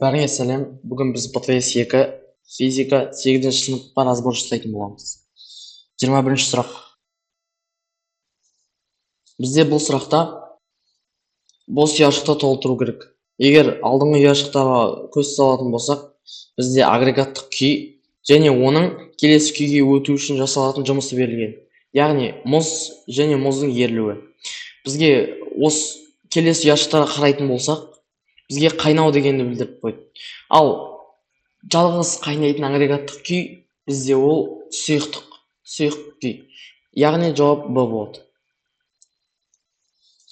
Бәріңе сәлем. Бүгін біз ПТС 2 физика 8-ші сыныпқа разбор жасайтын боламыз. 21-ші сұрақ. Бізде бұл сұрақта бос ұяшықты толтыру керек. Егер алдыңғы ұяшықтарға көз салатын болсақ, бізде агрегаттық күй және оның келесі күйге өту үшін жасалатын жұмысы берілген. Яғни мұз және мұздың ерілуі. Бізге осы келесі ұяшықтарға қарайтын болсақ, бізге қайнау дегенді білдіріп қойды. Ал жалғыз қайнайтын агрегаттық күй бізде ол сұйық күй. Яғни жауап Б болады.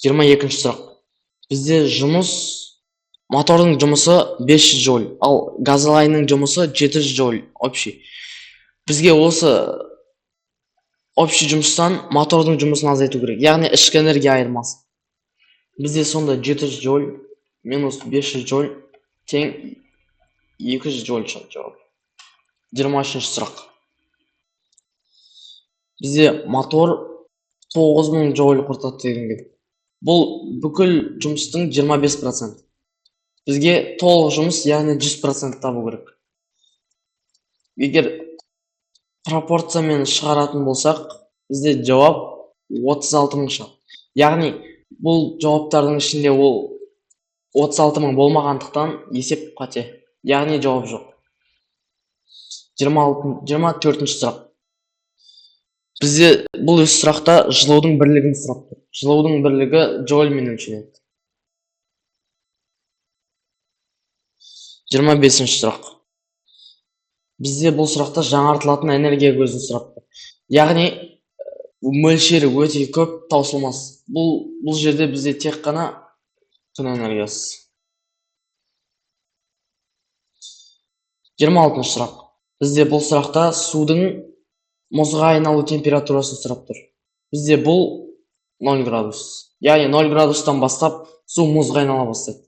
22-ші сұрақ. Бізде мотордың жұмысы 500 джоуль, ал газолайнның жұмысы 700 джоуль общий. Бізге осы общий жұмыстан мотордың жұмысын азайту керек. Яғни ішкі энергия айырмасы. Бізде сонда 700 джоуль минус 500 джоуль тең 200 джоуль жауап. 23-ші сұрақ. Бізде мотор 9000 джоуль құртады дегенге. Бұл бүкіл жұмыстың 25%. Бізге толық жұмыс, яғни 100% табу керек. Егер пропорциямен шығаратын болсақ, бізде жауап 36 000 шығады. Яғни бұл жауаптардың ішінде ол 36 000 болмағандықтан есеп қате. Яғни жауап жоқ. 24-ші сұрақ. Бізде бұл сұрақта жылудың бірлігін сұрап тұр. Жылудың бірлігі джоульмен өлшенеді. 25-ші сұрақ. Бізде бұл сұрақта жаңартылатын энергия көзін сұрап тұр. Яғни мөлшері өте көп, таусылмас. Бұл жерде бізде тек қана күн энергиясы. 26-ші сұрақ. Бізде бұл сұрақта судың мұзға айналу температурасын сұрап тұр. Бізде бұл 0 градус. Яғни 0 градустан бастап су мұзға айнала бастайды.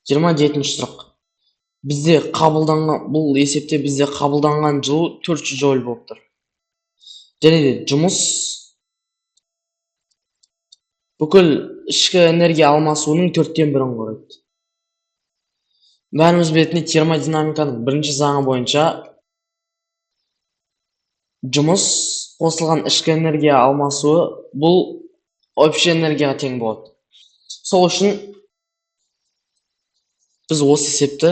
27-ші сұрақ. Бізде бұл есепте бізде қабылданған жылу 400 джоуль болып тұр. Және де жұмыс бүкіл ішкі энергия алмасуының 4-тен 1-ін құрайды. Бәріміз білетін термодинамиканың бірінші заңы бойынша жұмыс қосылған ішкі энергия алмасуы бұл общий энергияға тең болады. Сол үшін біз осы есепті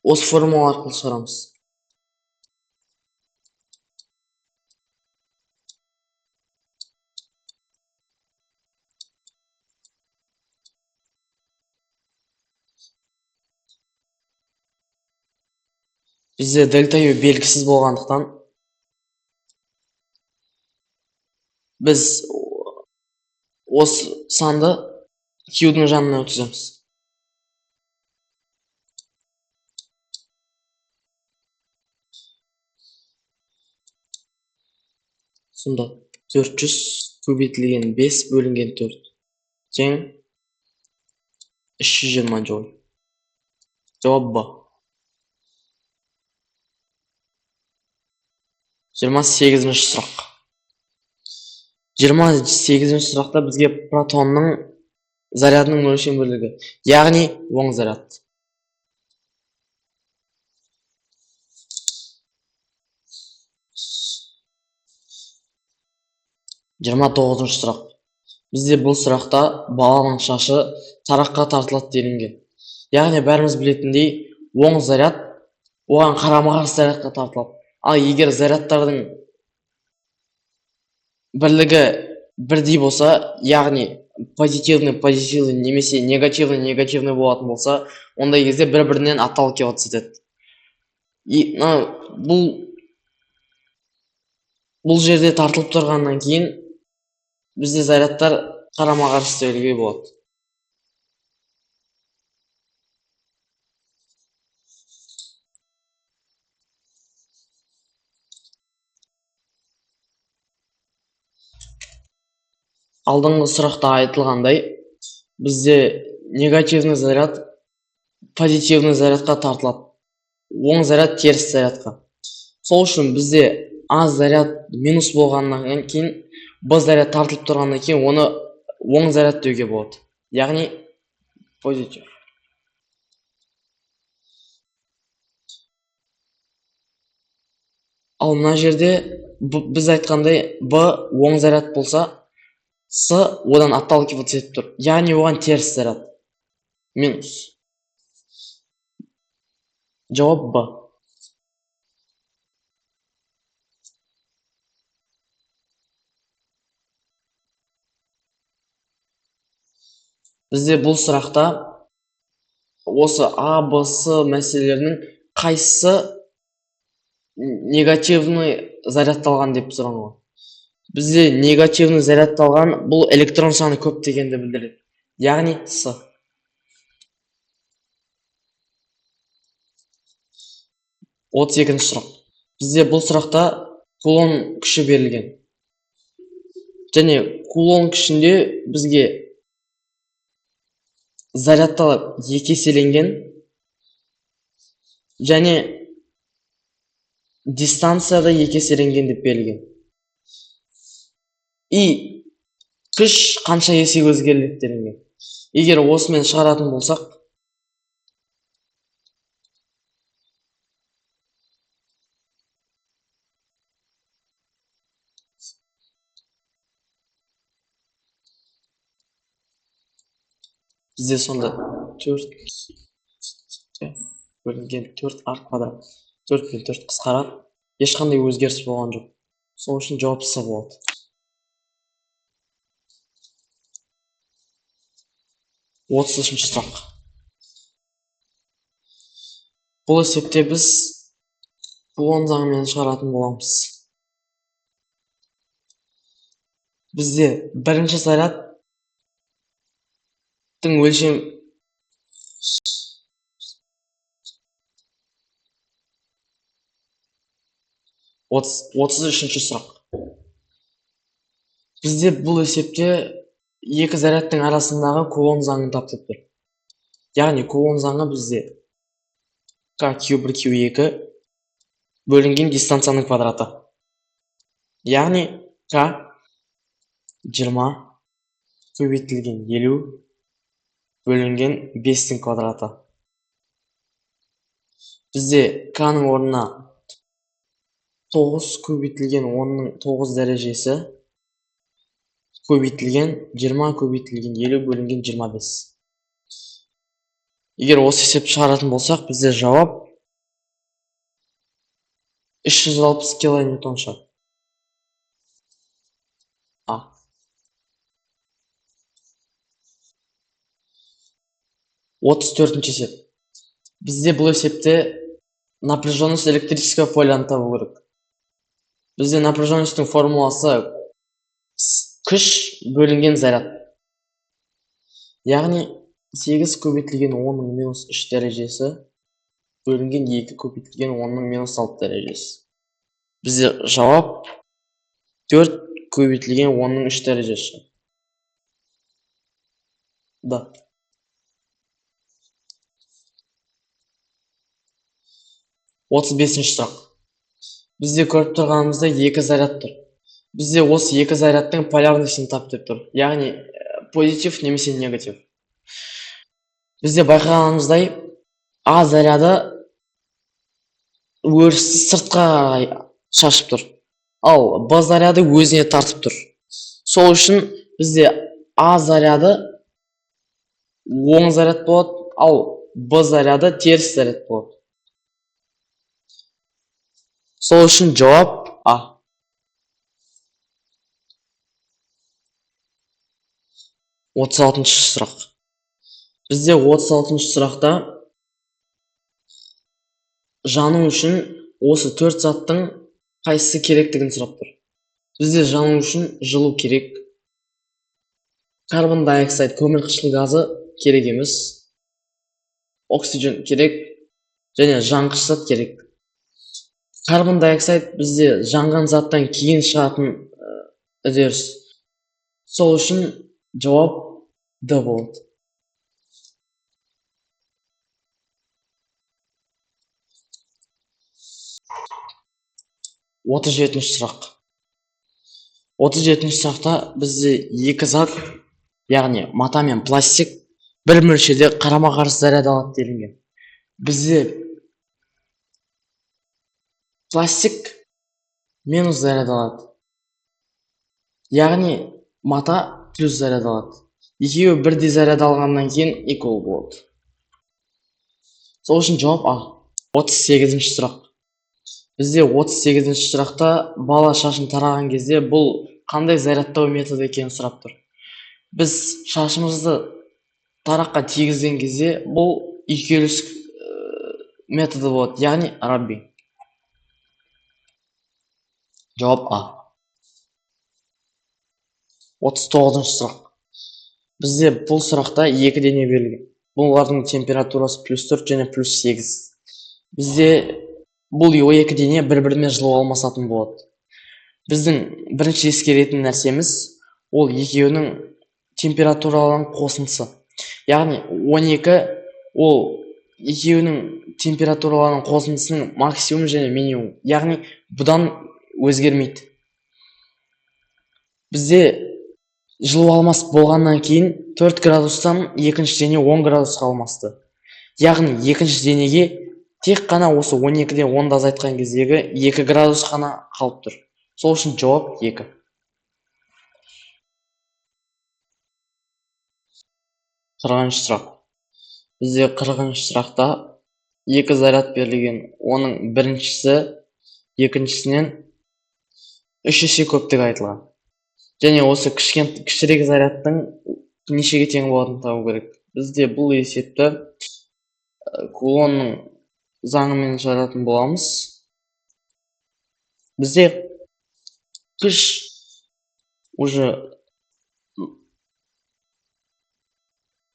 осы формула арқылы шығарамыз. Бізде дельта U белгісіз болғандықтан біз осы санды Q-дің жанына өткіземіз. Сонда 400 көбейтілген 5 бөлінген 4 тең 320 джоуль. Жауап Б. 28-ші сұрақ. 28-ші сұрақта бізге протонның зарядының өлшем бірлігі, яғни оң заряд. 29-ші сұрақ. Бізде бұл сұрақта баланың шашы тараққа тартылады делінген. Яғни бәріміз білетіндей, оң заряд оған қарама-қарсы зарядқа тартылады. Ал егер зарядтардың бірлігі бірдей болса, яғни позитивный немесе негативный болатын болса, ондай кезде бір-бірінен отталкиваться етеді. Бұл жерде тартылып тұрғаннан кейін бізде зарядтар қарама-қарсы төгілуге болады. Алдыңғы сұрақта айтылғандай, бізде негативный заряд позитивный зарядқа тартылады. Оң заряд теріс зарядқа. Сол үшін бізде А заряд минус болғаннан кейін, Б заряд тартылып тұрғаннан кейін оны оң заряд деуге болады. Яғни позитив. Ал мына жерде біз айтқандай б оң заряд болса, с одан отталкиваться етіп тұр, яғни оған теріс заряд, минус. Жауап б. Бізде бұл сұрақта осы а, б, с мәселелерінің қайсысы негативный зарядталған деп сұраған. Бізде негативный зарядталған бұл электрон саны көп дегенді білдіреді. Яғни с. Отыз екінші сұрақ. Бізде бұл сұрақта кулон күші берілген. Және кулон күшінде бізге зарядталып екі еселенген және дистанцияда екі еселенген деп берілген. И күш қанша есе өзгеріледі делінген. Егер осымен шығаратын болсақ, бізде сонда 4 бөлінген 4 ар квадрат. 4 пен 4 қысқарады. Ешқандай өзгеріс болған жоқ. Сол үшін жауап с болады. Отыз үшінші сұрақ. Бұл есепте біз кулон заңымен шығаратын боламыз. Бізде бірінші зарядтың өлшем отыз үшінші сұрақ. Бізде бұл есепте екі зарядтың арасындағы кулон заңын тап деп тұр. Яғни кулон заңы бізде К Q1 Q2 бөлінген дистанцияның квадраты. Яғни К 20 көбейтілген 50 бөлінген 5-тің квадраты. Бізде К-ның орнына 9 көбейтілген 10-ның 9 дәрежесі көбейтілген 20 көбейтілген 50 бөлінген 25. Егер осы есепті шығаратын болсақ, бізде жауап 360 килонewton шығады. А. 34-ші есеп. Бізде бұл есепте напряженность электрического поляны табу керек. Бізде напряженностьтің формуласы күш бөлінген заряд. Яғни 8 көбейтілген 10-ның минус 3 дәрежесі бөлінген 2 көбейтілген 10-ның минус 6 дәрежесі. Бізде жауап 4 көбейтілген 10-ның 3 дәрежесі. Да. Отыз бесінші сұрақ. Бізде көріп тұрғанымызда екі заряд тұр. Бізде осы екі зарядтың полярностьін тап деп тұр. Яғни позитив немесе негатив. Бізде байқағанымыздай А заряды өрісті сыртқа шашып тұр. Ал Б заряды өзіне тартып тұр. Сол үшін бізде А заряды оң заряд болады, ал Б заряды теріс заряд болады. Сол үшін жауап А. 36-шы сұрақ. Бізде 36-шы сұрақта жану үшін осы 4 заттың қайсысы керектігін сұрап тұр. Бізде жану үшін жылу керек. Карбон диоксид, көмірқышқыл газы керек емес. Оксиген керек және жанғыш зат керек. Карбон диоксид бізде жанған заттан кейін шығатын үдеріс. Сол үшін жауап Д болады. 37-ші сұрақ. 37-ші сұрақта бізде екі зат, яғни мата мен пластик бір мөлшерде қарама-қарсы заряд алады делінген. Бізде пластик минус заряд алады. Яғни мата плюс заряд алады. Екеуі бірдей заряд алғаннан кейін equal болады. Сол үшін жауап А. 38-ші сұрақ. Бізде 38-ші сұрақта бала шашын тараған кезде бұл қандай зарядтау методы екенін сұрап тұр. Біз шашымызды тараққа тигізген кезде бұл үйкеліс методы болады, яғни рабби. Жауап А. 39-ші сұрақ. Бізде бұл сұрақта екі дене берілген. Бұлардың температурасы +4 және +8. Бізде бұл екі дене бір-бірімен жылу алмасатын болады. Біздің бірінші ескеретін нәрсеміз ол екеуінің температураларының қосындысы. Яғни 12 ол екеуінің температураларының қосындысының максимум және минимум. Яғни бұдан өзгермейді. Бізде жылу алмас болғаннан кейін 4 градустан екінші дене 10 градусқа алмасты. Яғни екінші денеге тек қана осы 12-ден 10-ды азайтқан кездегі 2 градус қана қалып тұр. Сол үшін жауап 2. Қырғыншы сұрақ. Бізде 40-ші сұрақта екі заряд берілген. Оның біріншісі екіншісінен 3 есе көптігі айтылған. Және осы кішірек зарядтың нешеге тең болатынын табу керек. Бізде бұл есепті Кулонның заңымен шығаратын боламыз. Бізде күш уже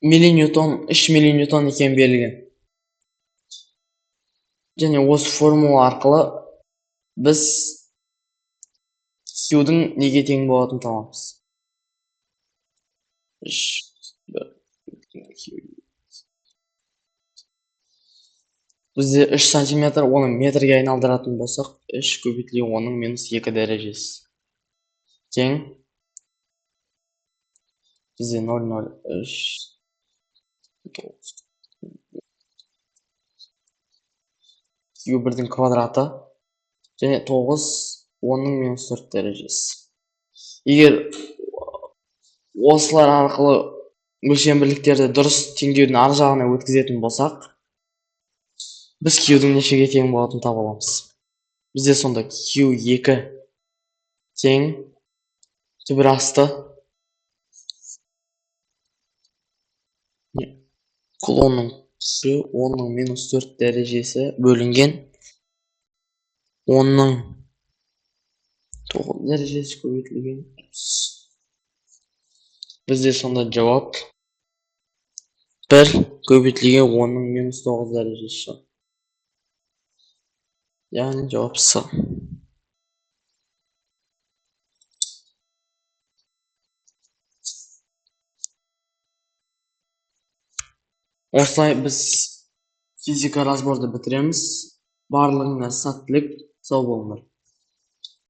миллиньютон, 3 миллиньютон екен берілген. Және осы формула арқылы біз Q-дің неге тең болатынын табамыз. Бізде 3 сантиметр, оның метрге айналдыратын болсақ, 3 көбейтілген оның -2 дәрежесі. Тең. Бізде 0,03. Q1-дің квадраты. Және 9, оның -4 дәрежесі. Егер осылар арқылы өлшем бірліктерді дұрыс теңдеудің ар жағына өткізетін болсақ, біз Q-дің нешеге тең болатынын таба аламыз. Бізде сонда Q2 тең түбір асты кулонның Q 10-ның -4 дәрежесі бөлінген 10-ның 9 дәрежесі көбейтілген. Бізде сонда жауап 1 көбейтілген 10-ның -9 дәрежесі. Яғни жауап С. Осылай біз физика разборды бітіреміз. Барлығыңа сәттілік, сау болыңдар.